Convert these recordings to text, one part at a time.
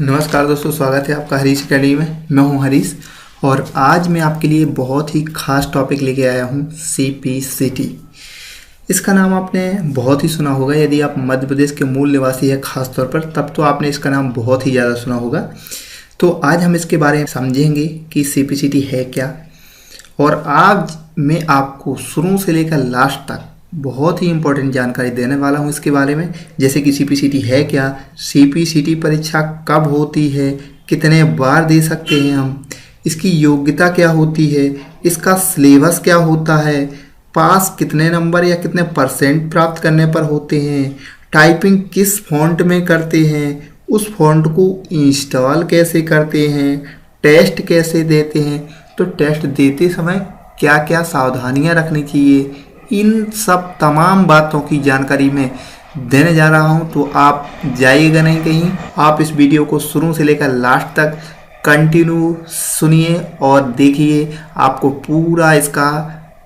नमस्कार दोस्तों, स्वागत है आपका हरीश अकेडमी में। मैं हूं हरीश और आज मैं आपके लिए बहुत ही खास टॉपिक लेके आया हूं CPCT। इसका नाम आपने बहुत ही सुना होगा। यदि आप मध्य प्रदेश के मूल निवासी हैं खास तौर पर, तब तो आपने इसका नाम बहुत ही ज़्यादा सुना होगा। तो आज हम इसके बारे में समझेंगे कि CPCT है क्या, और आज मैं आपको शुरू से लेकर लास्ट तक बहुत ही इम्पोर्टेंट जानकारी देने वाला हूं इसके बारे में। जैसे कि CPCT है क्या, CPCT परीक्षा कब होती है, कितने बार दे सकते हैं हम, इसकी योग्यता क्या होती है, इसका सिलेबस क्या होता है, पास कितने नंबर या कितने परसेंट प्राप्त करने पर होते हैं, टाइपिंग किस फॉन्ट में करते हैं, उस फॉन्ट को इंस्टॉल कैसे करते हैं, टेस्ट कैसे देते हैं, तो टेस्ट देते समय क्या क्या सावधानियां रखनी चाहिए, इन सब तमाम बातों की जानकारी मैं देने जा रहा हूं। तो आप जाइएगा नहीं कहीं, आप इस वीडियो को शुरू से लेकर लास्ट तक कंटिन्यू सुनिए और देखिए। आपको पूरा इसका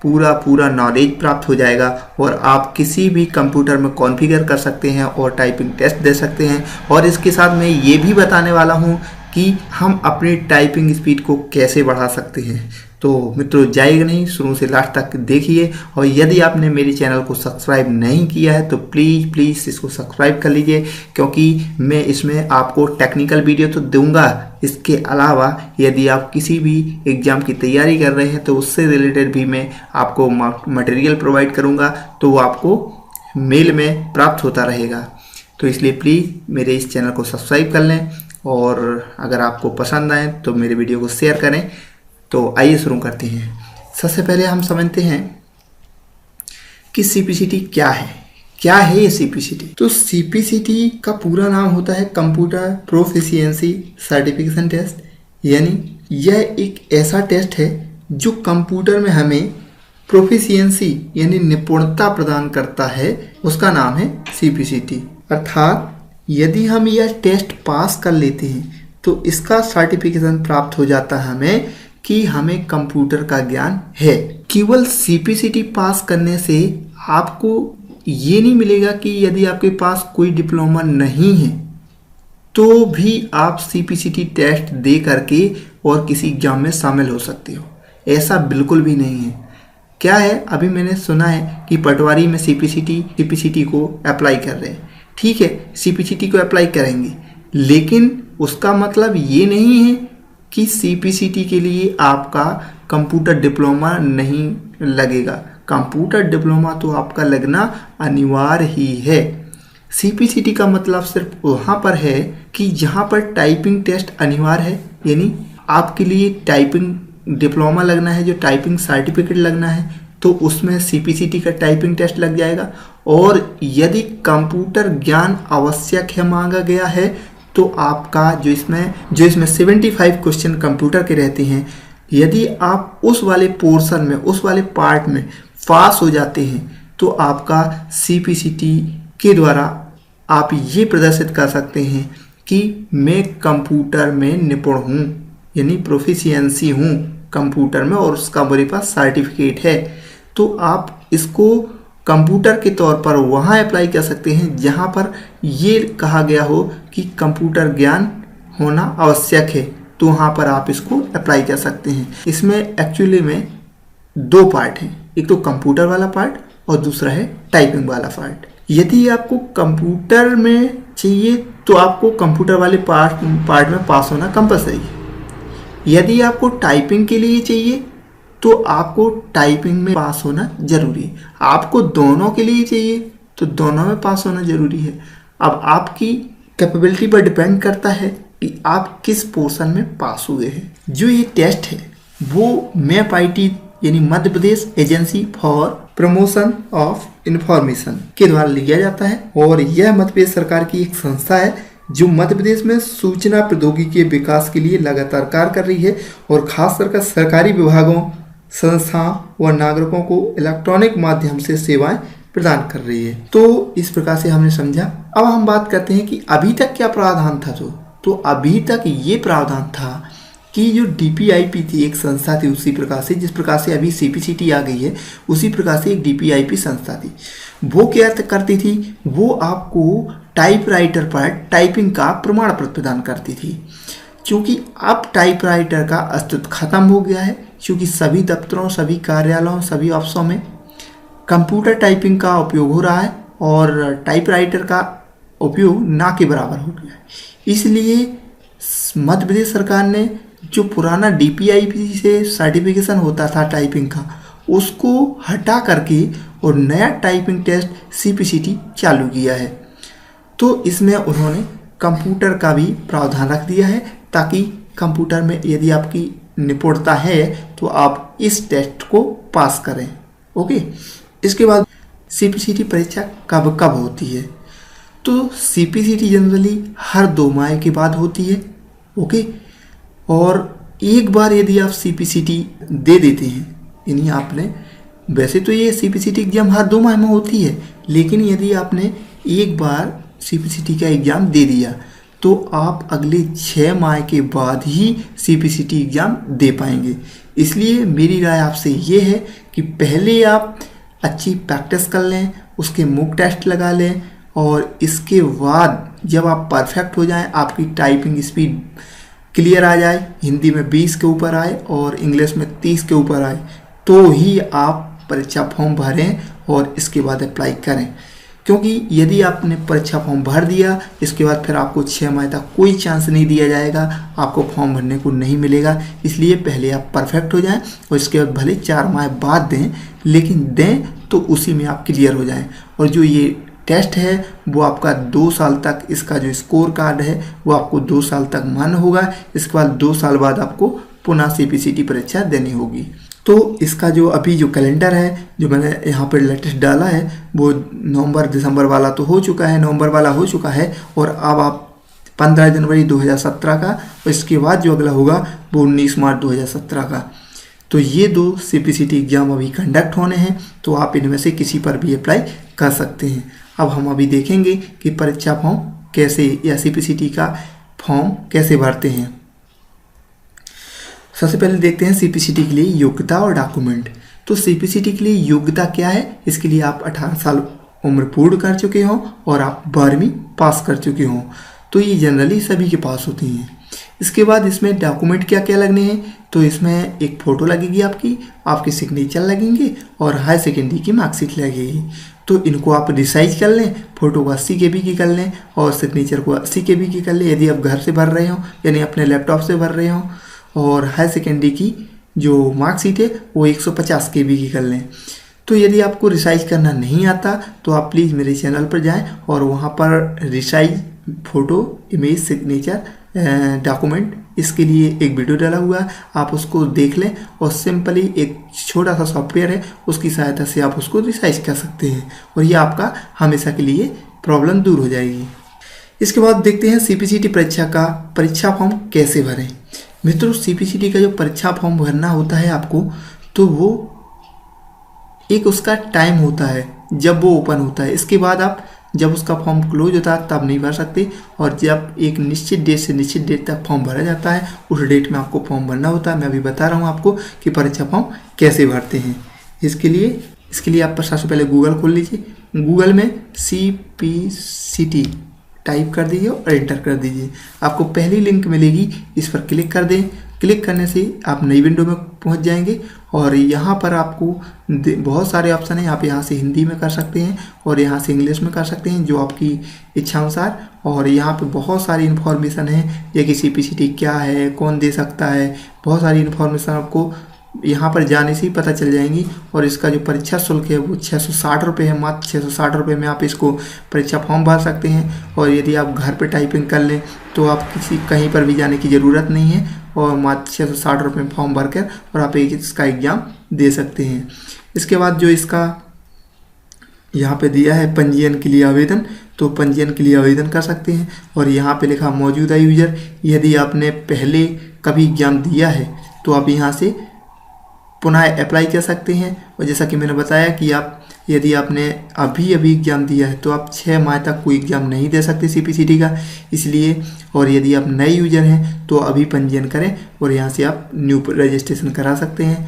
पूरा नॉलेज प्राप्त हो जाएगा और आप किसी भी कंप्यूटर में कॉन्फ़िगर कर सकते हैं और टाइपिंग टेस्ट दे सकते हैं। और इसके साथ मैं ये भी बताने वाला हूँ कि हम अपनी टाइपिंग स्पीड को कैसे बढ़ा सकते हैं। तो मित्रों, जाइएगा नहीं, शुरू से लास्ट तक देखिए। और यदि आपने मेरे चैनल को सब्सक्राइब नहीं किया है तो प्लीज़ इसको सब्सक्राइब कर लीजिए, क्योंकि मैं इसमें आपको टेक्निकल वीडियो तो दूंगा। इसके अलावा यदि आप किसी भी एग्ज़ाम की तैयारी कर रहे हैं तो उससे रिलेटेड भी मैं आपको मटेरियल प्रोवाइड करूँगा, तो वो आपको मेल में प्राप्त होता रहेगा। तो इसलिए प्लीज़ मेरे इस चैनल को सब्सक्राइब कर लें, और अगर आपको पसंद आए तो मेरे वीडियो को शेयर करें। तो आइए शुरू करते हैं। सबसे पहले हम समझते हैं कि CPCT क्या है। क्या है ये CPCT? तो CPCT का पूरा नाम होता है कंप्यूटर प्रोफिशिएंसी सर्टिफिकेशन टेस्ट, यानी यह एक ऐसा टेस्ट है जो कंप्यूटर में हमें प्रोफिशिएंसी यानी निपुणता प्रदान करता है, उसका नाम है CPCT। अर्थात यदि हम यह टेस्ट पास कर लेते हैं तो इसका सर्टिफिकेशन प्राप्त हो जाता है हमें कि हमें कंप्यूटर का ज्ञान है। केवल CPCT पास करने से आपको ये नहीं मिलेगा कि यदि आपके पास कोई डिप्लोमा नहीं है तो भी आप CPCT टेस्ट दे करके और किसी एग्जाम में शामिल हो सकते हो। ऐसा बिल्कुल भी नहीं है। क्या है, अभी मैंने सुना है कि पटवारी में CPCT को अप्लाई कर रहे हैं। ठीक है, CPCT को अप्लाई करेंगे, लेकिन उसका मतलब ये नहीं है कि CPCT के लिए आपका कंप्यूटर डिप्लोमा नहीं लगेगा। कंप्यूटर डिप्लोमा तो आपका लगना अनिवार्य ही है। CPCT का मतलब सिर्फ वहाँ पर है कि जहाँ पर टाइपिंग टेस्ट अनिवार्य है, यानी आपके लिए टाइपिंग डिप्लोमा लगना है, जो टाइपिंग सर्टिफिकेट लगना है, तो उसमें CPCT का टाइपिंग टेस्ट लग जाएगा। और यदि कंप्यूटर ज्ञान आवश्यक है मांगा गया है तो आपका जो इसमें 75 क्वेश्चन कंप्यूटर के रहते हैं, यदि आप उस वाले पोर्शन में, उस वाले पार्ट में पास हो जाते हैं तो आपका CPCT के द्वारा आप ये प्रदर्शित कर सकते हैं कि मैं कंप्यूटर में निपुण हूँ, यानी प्रोफिशिएंसी हूँ कंप्यूटर में, और उसका मेरे पास सर्टिफिकेट है। तो आप इसको कंप्यूटर के तौर पर वहाँ अप्लाई कर सकते हैं जहाँ पर ये कहा गया हो कि कंप्यूटर ज्ञान होना आवश्यक है, तो वहाँ पर आप इसको अप्लाई कर सकते हैं। इसमें एक्चुअली में दो पार्ट हैं, एक तो कंप्यूटर वाला पार्ट और दूसरा है टाइपिंग वाला पार्ट। यदि आपको कंप्यूटर में चाहिए तो आपको कंप्यूटर वाले पार्ट में पास होना कंपलसरी है। यदि आपको टाइपिंग के लिए चाहिए तो आपको टाइपिंग में पास होना जरूरी है। आपको दोनों के लिए चाहिए तो दोनों में पास होना जरूरी है। अब आपकी कैपेबिलिटी पर डिपेंड करता है कि आप किस पोर्शन में पास हुए हैं। जो ये टेस्ट है वो MAPIT यानी Madhya Pradesh agency for promotion of information के द्वारा लिया जाता है, और यह मध्य प्रदेश सरकार की एक संस्था है जो मध्य प्रदेश में सूचना प्रौद्योगिकी के विकास के लिए लगातार कार्य कर रही है, और खासकर सरकारी विभागों, संस्थाओं व नागरिकों को इलेक्ट्रॉनिक माध्यम से सेवाएं प्रदान कर रही है। तो इस प्रकार से हमने समझा। अब हम बात करते हैं कि अभी तक क्या प्रावधान था। तो अभी तक ये प्रावधान था कि जो DPIP थी, एक संस्था थी, उसी प्रकार से जिस प्रकार से अभी CPCT आ गई है, उसी प्रकार से एक DPIP संस्था थी। वो क्या करती थी, वो आपको टाइपराइटर पर टाइपिंग का प्रमाण पत्र प्रदान करती थी। क्योंकि अब टाइपराइटर का अस्तित्व खत्म हो गया है, क्योंकि सभी दफ्तरों, सभी कार्यालयों, सभी ऑफिसों में कंप्यूटर टाइपिंग का उपयोग हो रहा है और टाइपराइटर का उपयोग ना के बराबर हो गया है। इसलिए मध्य प्रदेश सरकार ने जो पुराना DPIP से सर्टिफिकेशन होता था टाइपिंग का, उसको हटा करके और नया टाइपिंग टेस्ट CPCT चालू किया है। तो इसमें उन्होंने कंप्यूटर का भी प्रावधान रख दिया है, ताकि कंप्यूटर में यदि आपकी निपुणता है तो आप इस टेस्ट को पास करें। ओके, इसके बाद CPCT परीक्षा कब कब होती है? तो CPCT जनरली हर 2 माह के बाद होती है। ओके, और एक बार यदि आप CPCT दे देते हैं, यानी आपने, वैसे तो ये CPCT एग्ज़ाम हर 2 माह में होती है, लेकिन यदि आपने एक बार CPCT का एग्ज़ाम दे दिया तो आप अगले 6 माह के बाद ही CPCT एग्ज़ाम दे पाएंगे। इसलिए मेरी राय आपसे ये है कि पहले आप अच्छी प्रैक्टिस कर लें, उसके मॉक टेस्ट लगा लें, और इसके बाद जब आप परफेक्ट हो जाएं, आपकी टाइपिंग स्पीड क्लियर आ जाए, हिंदी में 20 के ऊपर आए और इंग्लिश में 30 के ऊपर आए, तो ही आप परीक्षा फॉर्म भरें और इसके बाद अप्लाई करें। क्योंकि यदि आपने परीक्षा फॉर्म भर दिया, इसके बाद फिर आपको 6 माह तक कोई चांस नहीं दिया जाएगा, आपको फॉर्म भरने को नहीं मिलेगा। इसलिए पहले आप परफेक्ट हो जाएं और इसके बाद भले 4 माह बाद दें, लेकिन दें तो उसी में आप क्लियर हो जाएं। और जो ये टेस्ट है वो आपका 2 साल तक, इसका जो स्कोर कार्ड है वो आपको 2 साल तक मान्य होगा। इसके बाद 2 साल बाद आपको पुनः CPCT परीक्षा देनी होगी। तो इसका जो अभी जो कैलेंडर है, जो मैंने यहाँ पर लेटेस्ट डाला है, वो नवंबर दिसंबर वाला तो हो चुका है, नवंबर वाला हो चुका है, और अब आप 15 जनवरी 2017 का, और इसके बाद जो अगला होगा वो 19 मार्च 2017 का। तो ये 2 CPCT एग्ज़ाम अभी कंडक्ट होने हैं, तो आप इनमें से किसी पर भी अप्लाई कर सकते हैं। अब हम अभी देखेंगे कि परीक्षा फॉर्म कैसे, या CPCT का फॉर्म कैसे भरते हैं। सबसे पहले देखते हैं CPCT के लिए योग्यता और डॉक्यूमेंट। तो CPCT के लिए योग्यता क्या है? इसके लिए आप 18 साल उम्र पूर्ण कर चुके हों और आप 12वीं पास कर चुके हों, तो ये जनरली सभी के पास होती हैं। इसके बाद इसमें डॉक्यूमेंट क्या क्या लगने हैं? तो इसमें एक फ़ोटो लगेगी आपकी, आपके सिग्नेचर लगेंगे और हाई सेकेंडरी की मार्कशीट लगेगी। तो इनको आप रिसाइज कर लें, फ़ोटो को 80 KB की कर लें और सिग्नेचर को 80 KB की कर लें, यदि आप घर से भर रहे हो, यानी अपने लैपटॉप से भर रहे हो। और हाई सेकेंडरी की जो मार्कशीट है वो 150 KB की कर लें। तो यदि आपको रिसाइज करना नहीं आता तो आप प्लीज़ मेरे चैनल पर जाएं और वहाँ पर resize photo, image, signature, document, इसके लिए एक वीडियो डाला हुआ है, आप उसको देख लें और सिंपली एक छोटा सा सॉफ्टवेयर है, उसकी सहायता से आप उसको रिसाइज कर सकते हैं और ये आपका हमेशा के लिए प्रॉब्लम दूर हो जाएगी। इसके बाद देखते हैं CPCT परीक्षा का परीक्षा फॉर्म कैसे भरें। मित्रों, CPCT का जो परीक्षा फॉर्म भरना होता है आपको, तो वो एक उसका टाइम होता है जब वो ओपन होता है। इसके बाद आप जब उसका फॉर्म क्लोज होता है तब नहीं भर सकते, और जब एक निश्चित डेट से निश्चित डेट तक फॉर्म भरा जाता है, उस डेट में आपको फॉर्म भरना होता है। मैं अभी बता रहा हूँ आपको कि परीक्षा फॉर्म कैसे भरते हैं। इसके लिए आप सबसे पहले गूगल खोल लीजिए, गूगल में CPCT टाइप कर दीजिए और एंटर कर दीजिए। आपको पहली लिंक मिलेगी, इस पर क्लिक कर दें। क्लिक करने से आप नई विंडो में पहुंच जाएंगे और यहाँ पर आपको बहुत सारे ऑप्शन हैं। आप यहाँ से हिंदी में कर सकते हैं और यहाँ से इंग्लिश में कर सकते हैं, जो आपकी इच्छा अनुसार। और यहाँ पे बहुत सारी इन्फॉर्मेशन है, ये कि CPCT क्या है, कौन दे सकता है, बहुत सारी इन्फॉर्मेशन आपको यहाँ पर जाने से ही पता चल जाएंगी। और इसका जो परीक्षा शुल्क है वो 660 रुपये है, मात्र 660 रुपये में आप इसको परीक्षा फॉर्म भर सकते हैं। और यदि आप घर पे टाइपिंग कर लें तो आप कहीं पर भी जाने की ज़रूरत नहीं है, और मात्र 660 रुपये में फॉर्म भर कर और आप इसका एग्ज़ाम दे सकते हैं। इसके बाद जो इसका यहाँ पे दिया है पंजीयन के लिए आवेदन, तो पंजीयन के लिए आवेदन कर सकते हैं। और यहाँ पे लिखा मौजूदा यूजर, यदि आपने पहले कभी एग्ज़ाम दिया है तो आप यहाँ से पुनः अप्लाई कर सकते हैं। और जैसा कि मैंने बताया कि यदि आपने अभी एग्ज़ाम दिया है तो आप 6 माह तक कोई एग्ज़ाम नहीं दे सकते CPCT का, इसलिए। और यदि आप नए यूजर हैं तो अभी पंजीयन करें और यहाँ से आप न्यू रजिस्ट्रेशन करा सकते हैं।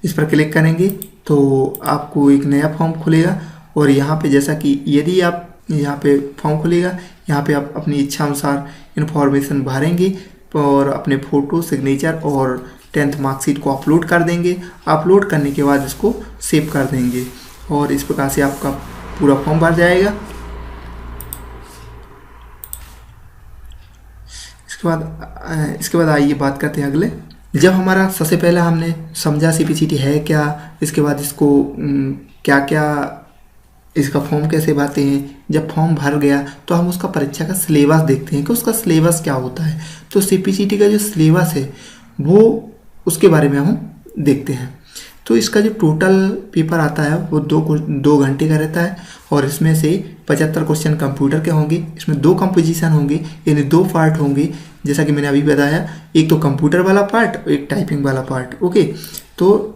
इस पर क्लिक करेंगे तो आपको एक नया फॉर्म खुलेगा और यहाँ पे जैसा कि यदि आप यहाँ पे फॉर्म खुलेगा। यहाँ पे आप अपनी इच्छा अनुसार इन्फॉर्मेशन भरेंगे और अपने फ़ोटो, सिग्नेचर और 10th मार्कशीट को अपलोड कर देंगे। अपलोड करने के बाद इसको सेव कर देंगे और इस प्रकार से आपका पूरा फॉर्म भर जाएगा। इसके बाद आइए बात करते हैं अगले। जब हमारा सबसे पहले हमने समझा CPCT है क्या, इसके बाद इसको क्या क्या इसका फॉर्म कैसे भरते हैं। जब फॉर्म भर गया तो हम उसका परीक्षा का सिलेबस देखते हैं कि उसका सिलेबस क्या होता है। तो CPCT का जो सिलेबस है वो उसके बारे में हम देखते हैं। तो इसका जो टोटल पेपर आता है वो 2 घंटे का रहता है और इसमें से 75 क्वेश्चन कंप्यूटर के होंगे। इसमें 2 कंपोजिशन होंगे, यानी 2 पार्ट होंगे। जैसा कि मैंने अभी बताया, एक तो कंप्यूटर वाला पार्ट और एक टाइपिंग वाला पार्ट। ओके, तो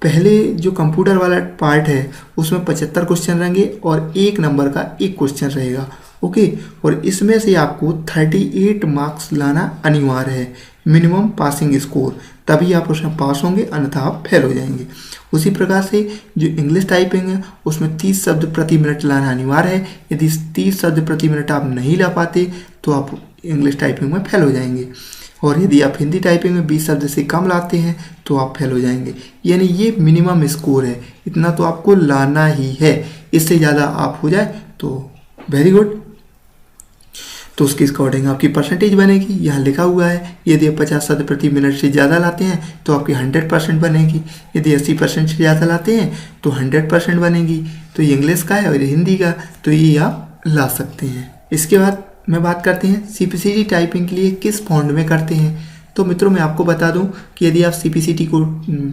पहले जो कंप्यूटर वाला पार्ट है उसमें 75 क्वेश्चन रहेंगे और 1 नंबर का 1 क्वेश्चन रहेगा। ओके, और इसमें से आपको 38 मार्क्स लाना अनिवार्य है, मिनिमम पासिंग स्कोर, तभी आप उसमें पास होंगे, अन्यथा आप फेल हो जाएंगे। उसी प्रकार से जो इंग्लिश टाइपिंग है उसमें 30 शब्द प्रति मिनट लाना अनिवार्य है। यदि 30 शब्द प्रति मिनट आप नहीं ला पाते तो आप इंग्लिश टाइपिंग में फेल हो जाएंगे। और यदि आप हिंदी टाइपिंग में 20 शब्द से कम लाते हैं तो आप फेल हो जाएंगे। यानी ये मिनिमम स्कोर है, इतना तो आपको लाना ही है। इससे ज़्यादा आप हो जाए तो वेरी गुड, तो उसके अकॉर्डिंग आपकी परसेंटेज बनेगी। यहाँ लिखा हुआ है, यदि आप 50 शब्द प्रति मिनट से ज़्यादा लाते हैं तो आपकी 100% बनेगी। यदि 80% से ज़्यादा लाते हैं तो 100% बनेगी। तो ये इंग्लिश का है और हिंदी का, तो ये आप ला सकते हैं। इसके बाद मैं बात करते हैं CPCT टाइपिंग के लिए किस फॉन्ट में करते हैं। तो मित्रों मैं आपको बता दूं कि यदि आप CPCT को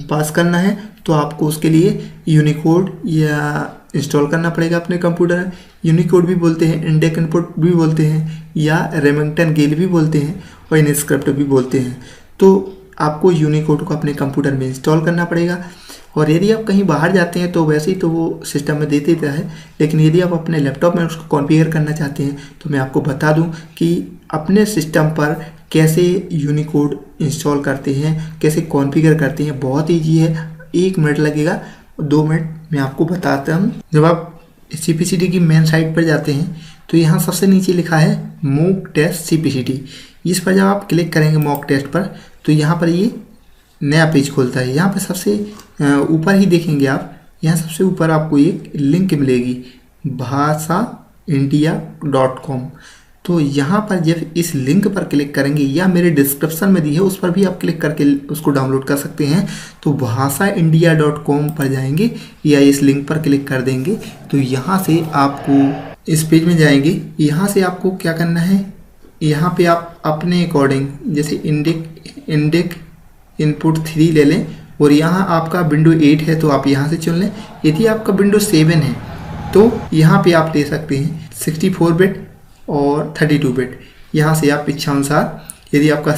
पास करना है तो आपको उसके लिए यूनिकोड या इंस्टॉल करना पड़ेगा अपने कंप्यूटर में। यूनिकोड भी बोलते हैं, इंडेक इनपुट भी बोलते हैं, या रेमिंगटन गेल भी बोलते हैं और इनस्क्रिप्ट भी बोलते हैं। तो आपको यूनिकोड को अपने कंप्यूटर में इंस्टॉल करना पड़ेगा। और यदि आप कहीं बाहर जाते हैं तो वैसे ही तो वो सिस्टम में दे देता है, लेकिन यदि आप अपने लैपटॉप में उसको कॉन्फ़िगर करना चाहते हैं तो मैं आपको बता दूं कि अपने सिस्टम पर कैसे यूनिकोड इंस्टॉल करते हैं, कैसे कॉन्फ़िगर करते हैं। बहुत ईजी है, 1 मिनट लगेगा, 2 मिनट में आपको बताता हूँ। जब आप CPCT की मेन साइट पर जाते हैं तो यहाँ सबसे नीचे लिखा है मॉक टेस्ट CPCT। इस पर जब आप क्लिक करेंगे मॉक टेस्ट पर तो यहाँ पर ये नया पेज खोलता है। यहाँ पर सबसे ऊपर ही देखेंगे आप, यहाँ सबसे ऊपर आपको एक लिंक मिलेगी bhashaindia.com। तो यहाँ पर जब इस लिंक पर क्लिक करेंगे, या मेरे डिस्क्रिप्शन में दी है उस पर भी आप क्लिक करके उसको डाउनलोड कर सकते हैं। तो bhashaindia.com पर जाएंगे या इस लिंक पर क्लिक कर देंगे तो यहाँ से आपको इस पेज में जाएंगे। यहाँ से आपको क्या करना है, यहाँ पे आप अपने अकॉर्डिंग जैसे इंडेक इनपुट 3 ले लें और यहाँ आपका विंडो 8 है तो आप यहाँ से चुन लें। यदि आपका विंडो 7 है तो यहाँ पे आप ले सकते हैं 64 बिट और 32 बिट। यहाँ से आप इच्छा अनुसार, यदि आपका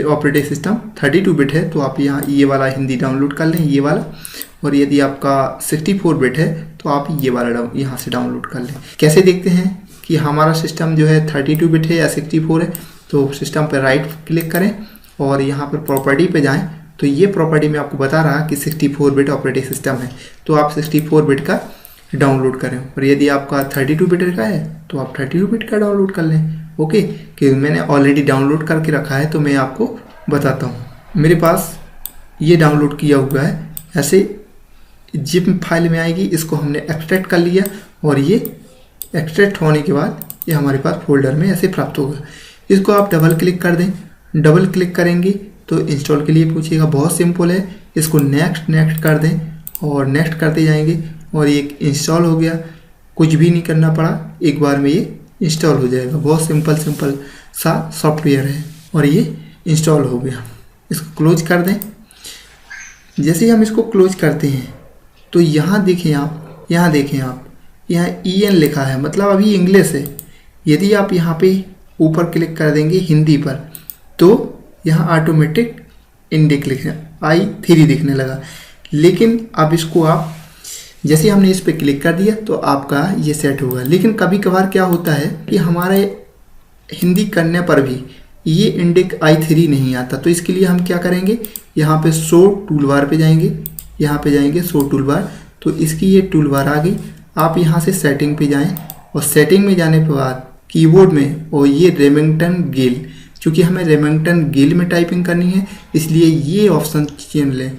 ऑपरेटिंग सिस्टम 32 बिट है तो आप यहाँ ये वाला हिंदी डाउनलोड कर लें, ये वाला। और यदि आपका 64 बिट है तो आप ये वाला यहाँ से डाउनलोड कर लें। कैसे देखते हैं कि हमारा सिस्टम जो है 32 बिट है या 64 है, तो सिस्टम पर राइट क्लिक करें और यहाँ पर प्रॉपर्टी पे जाएं। तो ये प्रॉपर्टी में आपको बता रहा कि 64 बिट ऑपरेटिंग सिस्टम है, तो आप 64 बिट का डाउनलोड करें। और यदि आपका 32 बिट का है तो आप 32 बिट का डाउनलोड कर लें। ओके, कि मैंने ऑलरेडी डाउनलोड करके रखा है तो मैं आपको बताता हूँ। मेरे पास ये डाउनलोड किया हुआ है, ऐसे जिप फाइल में आएगी, इसको हमने एक्सट्रैक्ट कर लिया और ये एक्सट्रैक्ट होने के बाद ये हमारे पास फोल्डर में ऐसे प्राप्त होगा। इसको आप डबल क्लिक कर दें। डबल क्लिक करेंगे तो इंस्टॉल के लिए पूछेगा, बहुत सिंपल है। इसको नेक्स्ट कर दें और नेक्स्ट करते जाएंगे और ये इंस्टॉल हो गया। कुछ भी नहीं करना पड़ा, एक बार में ये इंस्टॉल हो जाएगा। बहुत सिंपल सा सॉफ्टवेयर है और ये इंस्टॉल हो गया। इसको क्लोज कर दें। जैसे ही हम इसको क्लोज करते हैं तो यहाँ देखें आप, यहाँ EN लिखा है, मतलब अभी इंग्लिश है। यदि आप यहाँ पे ऊपर क्लिक कर देंगे हिंदी पर तो यहाँ ऑटोमेटिक इंडेक लिखना I3 दिखने लगा। लेकिन अब इसको आप जैसे हमने इस पर क्लिक कर दिया तो आपका ये सेट होगा। लेकिन कभी कभार क्या होता है कि हमारे हिंदी करने पर भी ये इंडेक I3 नहीं आता। तो इसके लिए हम क्या करेंगे, यहाँ पे शो टूलबार पे जाएंगे, यहाँ पे जाएंगे शो टूलबार, तो इसकी ये टूलबार आ गई। आप यहाँ से सेटिंग पे जाएं और सेटिंग में जाने के बाद कीबोर्ड में और ये रेमिंगटन गिल, क्योंकि हमें रेमिंगटन गिल में टाइपिंग करनी है इसलिए ये ऑप्शन चुन लें।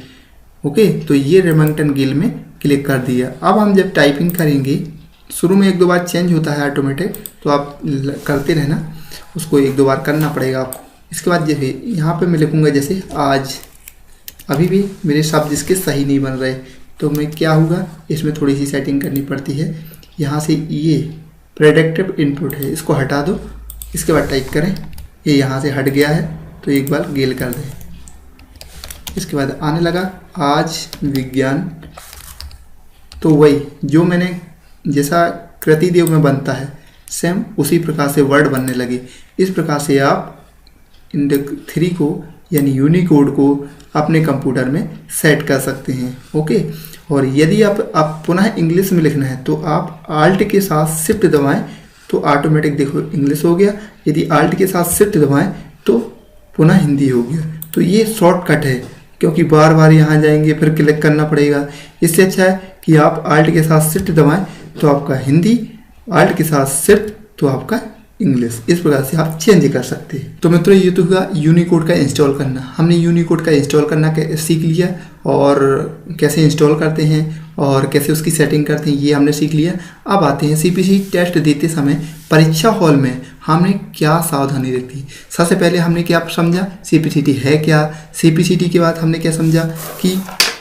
ओके, तो ये रेमिंगटन गिल में क्लिक कर दिया। अब हम जब टाइपिंग करेंगे, शुरू में 1-2 बार चेंज होता है ऑटोमेटिक, तो आप करते रहना, उसको 1-2 बार करना पड़ेगा आपको। इसके बाद जैसे यहाँ पे मैं लिखूँगा जैसे आज, अभी भी मेरे शब्द इसके सही नहीं बन रहे, तो मैं क्या होगा, इसमें थोड़ी सी सेटिंग करनी पड़ती है। यहाँ से ये प्रेडिक्टिव इनपुट है, इसको हटा दो। इसके बाद टाइप करें, ये यहाँ से हट गया है तो एक बार गेल कर दें। इसके बाद आने लगा आज विज्ञान, तो वही जो मैंने जैसा कृतिदेव में बनता है सेम उसी प्रकार से वर्ड बनने लगे। इस प्रकार से आप इंडेक्स 3 को यानी यूनिकोड को अपने कंप्यूटर में सेट कर सकते हैं। ओके, और यदि आप पुनः इंग्लिश में लिखना है तो आप आल्ट के साथ शिफ्ट दबाएं तो ऑटोमेटिक देखो इंग्लिश हो गया। यदि आल्ट के साथ शिफ्ट दबाएं तो पुनः हिंदी हो गया। तो ये शॉर्टकट है, क्योंकि बार बार यहाँ जाएंगे फिर क्लिक करना पड़ेगा। इससे अच्छा है कि आप आल्ट के साथ शिफ्ट दबाएं तो आपका हिंदी, आल्ट के साथ शिफ्ट तो आपका इंग्लिश। इस प्रकार से आप चेंज कर सकते हैं। तो मित्रों, ये तो हुआ यूनिकोड का इंस्टॉल करना। हमने यूनिकोड का इंस्टॉल करना सीख लिया और कैसे इंस्टॉल करते हैं और कैसे उसकी सेटिंग करते हैं ये हमने सीख लिया। अब आते हैं सीपीसी टेस्ट देते समय परीक्षा हॉल में हमने क्या सावधानी रखी। सबसे पहले हमने क्या समझा, सीपीसीटी है क्या। सीपीसीटी के बाद हमने क्या समझा कि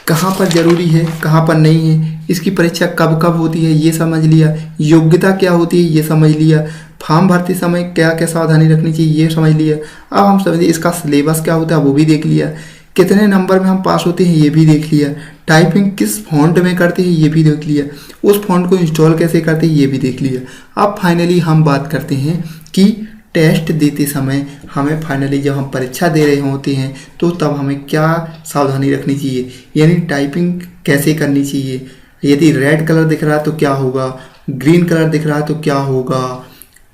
कहाँ पर जरूरी है कहाँ पर नहीं है, इसकी परीक्षा कब कब होती है ये समझ लिया, योग्यता क्या होती है ये समझ लिया, फॉर्म भरते समय क्या क्या सावधानी रखनी चाहिए ये समझ लिया। अब हम समझिए इसका सिलेबस क्या होता है वो भी देख लिया, कितने नंबर में हम पास होते हैं ये भी देख लिया, टाइपिंग किस फॉन्ट में करते हैं ये भी देख लिया, उस फॉन्ट को इंस्टॉल कैसे करते हैं ये भी देख लिया। अब फाइनली हम बात करते हैं कि टेस्ट देते समय हमें फाइनली जब हम परीक्षा दे रहे होते हैं तो तब हमें क्या सावधानी रखनी चाहिए, यानी टाइपिंग कैसे करनी चाहिए। यदि रेड कलर दिख रहा है तो क्या होगा, ग्रीन कलर दिख रहा है तो क्या होगा,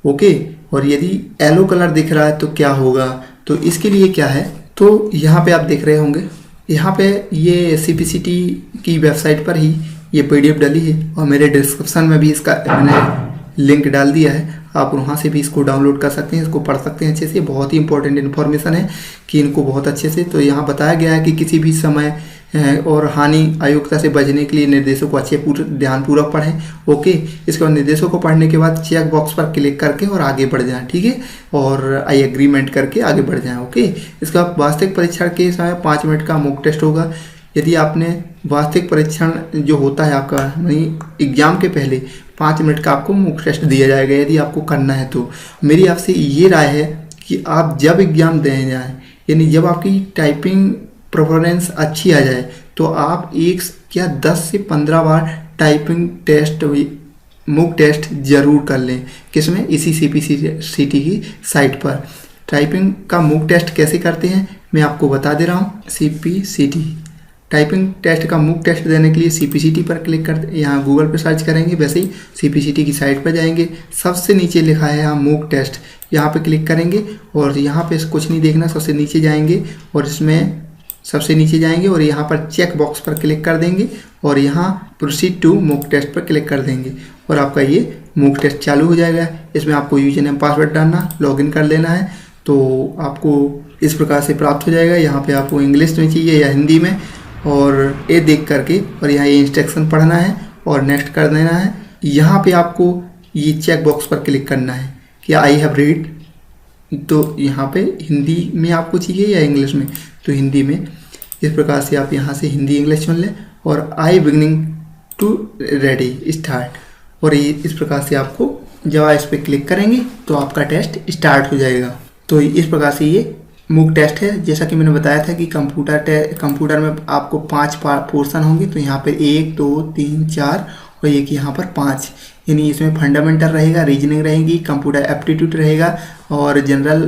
ओके, और यदि येलो कलर दिख रहा है तो क्या होगा। तो इसके लिए क्या है, तो यहाँ पे आप देख रहे होंगे, यहाँ पे ये सीपीसीटी की वेबसाइट पर ही ये पीडीएफ डाली है और मेरे डिस्क्रिप्शन में भी इसका मैंने लिंक डाल दिया है, आप वहाँ से भी इसको डाउनलोड कर सकते हैं, इसको पढ़ सकते हैं अच्छे से। बहुत ही इंपॉर्टेंट इन्फॉर्मेशन है कि इनको बहुत अच्छे से, तो यहाँ बताया गया है कि किसी भी समय और हानि अयोग्यता से बचने के लिए निर्देशों को अच्छे ध्यानपूर्वक पढ़ें। ओके, इसके बाद निर्देशों को पढ़ने के बाद चेक बॉक्स पर क्लिक करके और आगे बढ़ जाएं, ठीक है, और आई एग्रीमेंट करके आगे बढ़ जाएं। ओके, इसका वास्तविक परीक्षण के समय 5 मिनट का मॉक टेस्ट होगा। यदि आपने वास्तविक परीक्षण जो होता है आपका एग्जाम के पहले 5 मिनट का आपको मॉक टेस्ट दिया जाएगा यदि आपको करना है तो। मेरी आपसे ये राय है कि आप जब एग्जाम देने जाएं, यानी जब आपकी टाइपिंग परफॉर्मेंस अच्छी आ जाए तो आप 1 या 10 से 15 बार टाइपिंग टेस्ट मॉक टेस्ट जरूर कर लें। किसमें, इसी सीपीसीटी की साइट पर। टाइपिंग का मॉक टेस्ट कैसे करते हैं मैं आपको बता दे रहा हूँ। सीपीसीटी टाइपिंग टेस्ट का मॉक टेस्ट देने के लिए सीपीसीटी पर क्लिक करते, यहाँ गूगल पर सर्च करेंगे, वैसे ही सीपीसीटी की साइट पर जाएंगे, सबसे नीचे लिखा है यहाँ मॉक टेस्ट, यहाँ पे क्लिक करेंगे और यहाँ पे कुछ नहीं देखना, सबसे नीचे जाएंगे और इसमें सबसे नीचे जाएंगे और यहाँ पर चेक बॉक्स पर क्लिक कर देंगे और यहाँ प्रोसीड टू मॉक टेस्ट पर क्लिक कर देंगे और आपका ये मॉक टेस्ट चालू हो जाएगा। इसमें आपको यूजर नेम पासवर्ड डालना, लॉगिन कर लेना है, तो आपको इस प्रकार से प्राप्त हो जाएगा। यहाँ पे आपको इंग्लिश में चाहिए या हिंदी में, और ये देख करके और यहाँ ये इंस्ट्रक्शन पढ़ना है और नेक्स्ट कर देना है। यहाँ पे आपको ये चेक बॉक्स पर क्लिक करना है कि आई हैव रीड, तो यहाँ पे हिंदी में आपको चाहिए या इंग्लिश में, तो हिंदी में। इस प्रकार से आप यहाँ से हिंदी इंग्लिश चुन लें और आई बिगनिंग टू रेडी स्टार्ट, और ये इस प्रकार से आपको जब आप इस पर क्लिक करेंगे तो आपका टेस्ट स्टार्ट हो जाएगा। तो इस प्रकार से ये मॉक टेस्ट है। जैसा कि मैंने बताया था कि कंप्यूटर में आपको 5 पोर्शन होंगे, तो यहाँ पर 1 2 3 4 और एक यहाँ पर 5, यानी इसमें फंडामेंटल रहेगा, रीजनिंग रहेगी, कंप्यूटर एप्टीट्यूड रहेगा और जनरल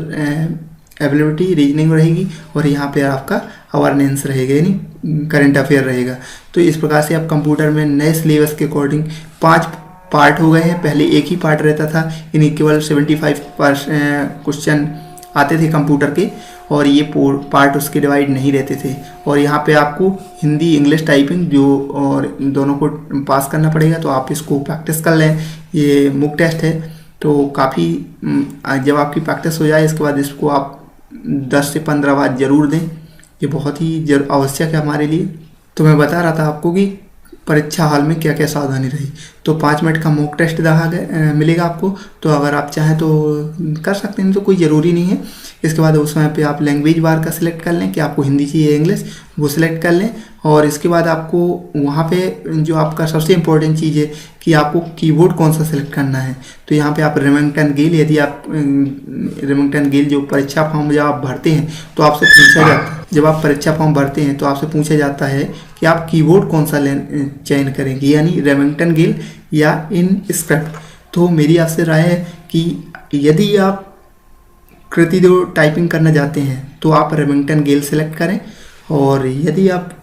एबिलिटी रीजनिंग रहेगी, और यहाँ पे आपका अवेयरनेस रहेगा यानी करंट अफेयर रहेगा। तो इस प्रकार से आप कंप्यूटर में नए सिलेबस के अकॉर्डिंग 5 पार्ट हो गए हैं। पहले एक ही पार्ट रहता था, यानी केवल 75 क्वेश्चन आते थे कंप्यूटर के, और ये पार्ट उसके डिवाइड नहीं रहते थे। और यहाँ पे आपको हिंदी इंग्लिश टाइपिंग जो और दोनों को पास करना पड़ेगा, तो आप इसको प्रैक्टिस कर लें। ये मुक टेस्ट है, तो काफ़ी जब आपकी प्रैक्टिस हो जाए इसके बाद इसको आप 10 से 15 बार ज़रूर दें। ये बहुत ही आवश्यक है हमारे लिए। तो मैं बता रहा था आपको कि परीक्षा हाल में क्या क्या सावधानी रही। तो 5 मिनट का मॉक टेस्ट मिलेगा आपको, तो अगर आप चाहें तो कर सकते हैं, तो कोई ज़रूरी नहीं है। इसके बाद उस समय पे आप लैंग्वेज बार का सिलेक्ट कर लें कि आपको हिंदी चाहिए इंग्लिश, वो सिलेक्ट कर लें। और इसके बाद आपको वहाँ पे जो आपका सबसे इम्पोर्टेंट चीज़ है कि आपको कीबोर्ड कौन सा सिलेक्ट करना है। तो यहाँ पे आप रेमिंगटन गेल, यदि आप रेमिंगटन गेल जो परीक्षा फॉर्म जब आप भरते हैं तो आपसे पूछा जाता है, जब आप परीक्षा फॉर्म भरते हैं तो आपसे पूछा जाता है कि आप कीबोर्ड कौन सा चयन करेंगे, यानी रेमिंगटन गेल या इनस्क्रिप्ट। तो मेरी आपसे राय है कि यदि आप कृतिदेव टाइपिंग करना चाहते हैं तो आप रेमिंगटन गेल सेलेक्ट करें, और यदि आप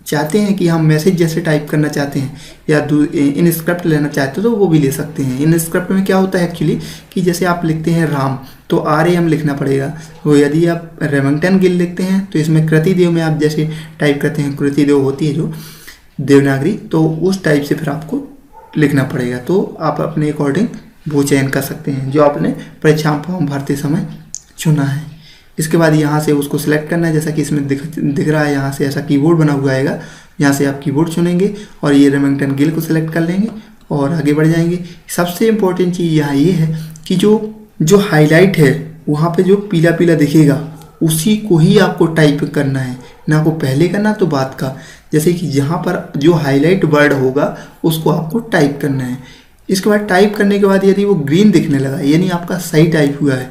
चाहते हैं कि हम मैसेज जैसे टाइप करना चाहते हैं या इनस्क्रिप्ट लेना चाहते हो तो वो भी ले सकते हैं। इनस्क्रिप्ट में क्या होता है एक्चुअली कि जैसे आप लिखते हैं राम तो RAM लिखना पड़ेगा, तो यदि आप रेमिंगटन गेल लिखते हैं तो इसमें कृतिदेव में आप जैसे टाइप करते हैं, कृतिदेव होती है जो देवनागरी, तो उस टाइप से फिर आपको लिखना पड़ेगा। तो आप अपने अकॉर्डिंग वो चयन कर सकते हैं जो आपने परीक्षा फॉर्म भरते समय चुना है। इसके बाद यहाँ से उसको सिलेक्ट करना है, जैसा कि इसमें दिख रहा है, यहाँ से ऐसा कीबोर्ड बना हुआ आएगा, यहाँ से आप कीबोर्ड चुनेंगे और ये रेमिंगटन गेल को सिलेक्ट कर लेंगे और आगे बढ़ जाएंगे। सबसे इम्पोर्टेंट चीज़ यहाँ ये है कि जो हाईलाइट है वहाँ पे जो पीला पीला दिखेगा उसी को ही आपको टाइप करना है, ना को पहले का ना तो बाद का। जैसे कि यहाँ पर जो हाईलाइट वर्ड होगा उसको आपको टाइप करना है। इसके बाद टाइप करने के बाद यदि वो ग्रीन दिखने लगा यानी आपका सही टाइप हुआ है,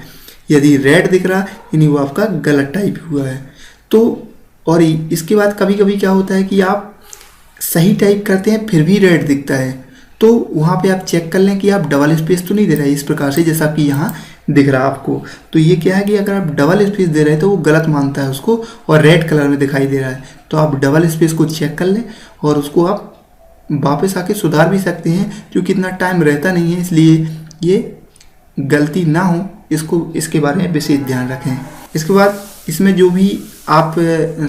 यदि रेड दिख रहा यानी वो आपका गलत टाइप हुआ है। तो और इसके बाद कभी कभी क्या होता है कि आप सही टाइप करते हैं फिर भी रेड दिखता है, तो वहाँ पे आप चेक कर लें कि आप डबल स्पेस तो नहीं दे रहे इस प्रकार से जैसा कि यहाँ दिख रहा है आपको। तो ये क्या है कि अगर आप डबल स्पेस दे रहे हैं तो वो गलत मानता है उसको और रेड कलर में दिखाई दे रहा है। तो आप डबल स्पेस को चेक कर लें और उसको आप वापस आके सुधार भी सकते हैं, क्योंकि इतना टाइम रहता नहीं है, इसलिए ये गलती ना हो इसके बारे में विशेष ध्यान रखें। इसके बाद इसमें जो भी आप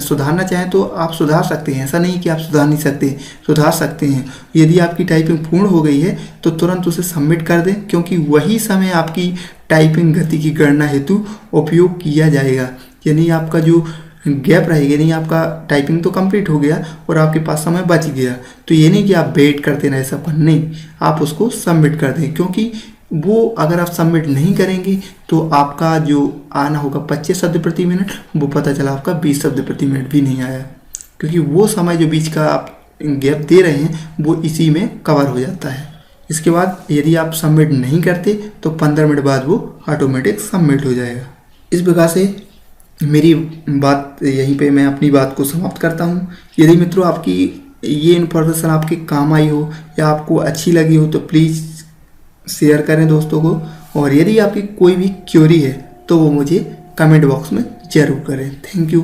सुधारना चाहें तो आप सुधार सकते हैं, ऐसा नहीं कि आप सुधार नहीं सकते, सुधार सकते हैं। यदि आपकी टाइपिंग पूर्ण हो गई है तो तुरंत उसे सबमिट कर दें, क्योंकि वही समय आपकी टाइपिंग गति की गणना हेतु उपयोग किया जाएगा। यानी आपका जो गैप रहेगा, नहीं आपका टाइपिंग तो कंप्लीट हो गया और आपके पास समय बच गया, तो ये नहीं कि आप वेट करते रहे सब पर, नहीं, आप उसको सबमिट कर दें। क्योंकि वो अगर आप सबमिट नहीं करेंगे तो आपका जो आना होगा 25 शब्द प्रति मिनट, वो पता चला आपका 20 शब्द प्रति मिनट भी नहीं आया, क्योंकि वो समय जो बीच का आप गैप दे रहे हैं वो इसी में कवर हो जाता है। इसके बाद यदि आप सबमिट नहीं करते तो 15 मिनट बाद वो ऑटोमेटिक सबमिट हो जाएगा। इस प्रकार से मेरी बात यहीं पे मैं अपनी बात को समाप्त करता हूँ। यदि मित्रों आपकी ये इन्फॉर्मेशन आपके काम आई हो या आपको अच्छी लगी हो तो प्लीज़ शेयर करें दोस्तों को, और यदि आपकी कोई भी क्वेरी है तो वो मुझे कमेंट बॉक्स में ज़रूर करें। Thank you.